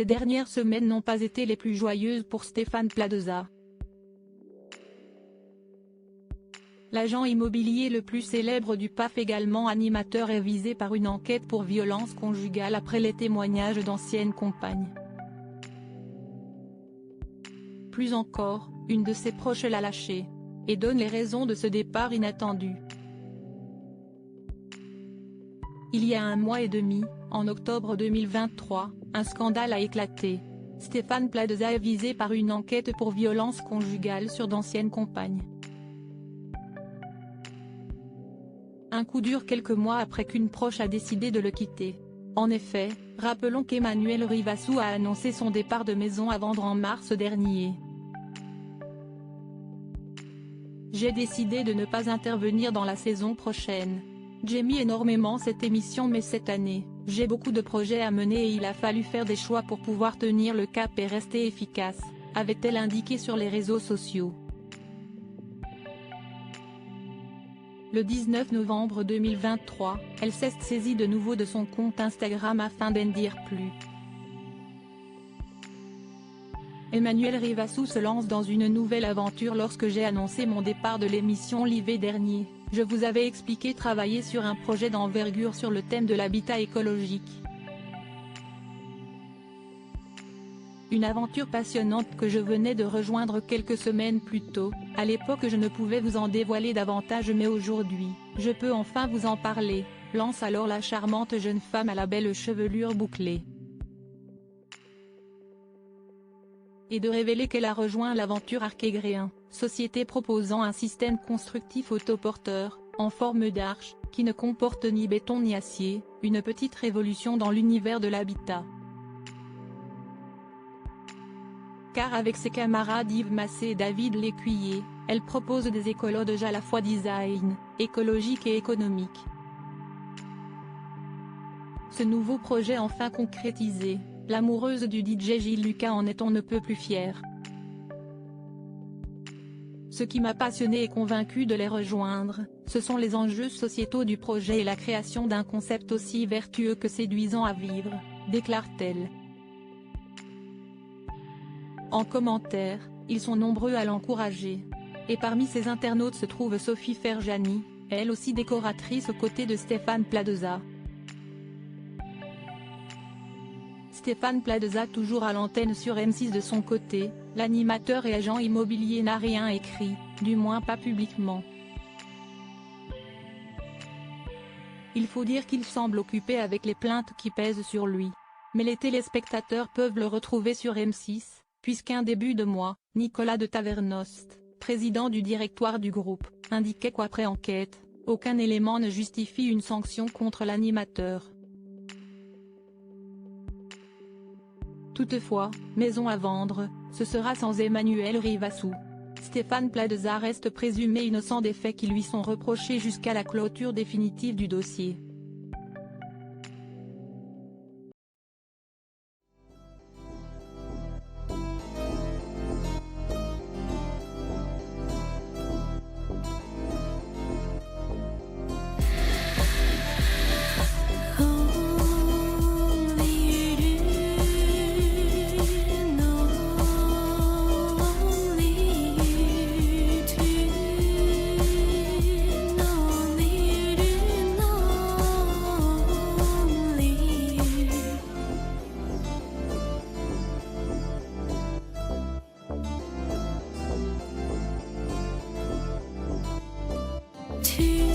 Ces dernières semaines n'ont pas été les plus joyeuses pour Stéphane Plaza. L'agent immobilier le plus célèbre du PAF, également animateur, est visé par une enquête pour violence conjugale après les témoignages d'anciennes compagnes. Plus encore, une de ses proches l'a lâché, et donne les raisons de ce départ inattendu. Il y a 1 mois et demi, en octobre 2023, un scandale a éclaté. Stéphane Plaza est visé par une enquête pour violence conjugale sur d'anciennes compagnes. Un coup dur quelques mois après qu'une proche a décidé de le quitter. En effet, rappelons qu'Emmanuel Rivasou a annoncé son départ de Maison à vendre en mars dernier. J'ai décidé de ne pas intervenir dans la saison prochaine. J'aime énormément cette émission, mais cette année, j'ai beaucoup de projets à mener et il a fallu faire des choix pour pouvoir tenir le cap et rester efficace, avait-elle indiqué sur les réseaux sociaux. Le 19 novembre 2023, elle s'est saisie de nouveau de son compte Instagram afin d'en dire plus. Emmanuel Rivasou se lance dans une nouvelle aventure. Lorsque j'ai annoncé mon départ de l'émission l'hiver dernier, je vous avais expliqué travailler sur un projet d'envergure sur le thème de l'habitat écologique. Une aventure passionnante que je venais de rejoindre quelques semaines plus tôt. À l'époque je ne pouvais vous en dévoiler davantage, mais aujourd'hui, je peux enfin vous en parler, lance alors la charmante jeune femme à la belle chevelure bouclée. Et de révéler qu'elle a rejoint l'aventure Archegréen, société proposant un système constructif autoporteur, en forme d'arche, qui ne comporte ni béton ni acier, une petite révolution dans l'univers de l'habitat. Car avec ses camarades Yves Massé et David Lécuyer, elle propose des écologes à la fois design, écologique et économique. Ce nouveau projet enfin concrétisé, l'amoureuse du DJ Gilles Lucas en est on ne peut plus fière. Ce qui m'a passionné et convaincu de les rejoindre, ce sont les enjeux sociétaux du projet et la création d'un concept aussi vertueux que séduisant à vivre, déclare-t-elle. En commentaire, ils sont nombreux à l'encourager. Et parmi ces internautes se trouve Sophie Ferjani, elle aussi décoratrice aux côtés de Stéphane Plaza. Stéphane Plaza toujours à l'antenne sur M6 de son côté, l'animateur et agent immobilier n'a rien écrit, du moins pas publiquement. Il faut dire qu'il semble occupé avec les plaintes qui pèsent sur lui. Mais les téléspectateurs peuvent le retrouver sur M6, puisqu'un début de mois, Nicolas de Tavernost, président du directoire du groupe, indiquait qu'après enquête, aucun élément ne justifie une sanction contre l'animateur. Toutefois, Maison à vendre, ce sera sans Emmanuel Rivasou. Stéphane Plaza reste présumé innocent des faits qui lui sont reprochés jusqu'à la clôture définitive du dossier. To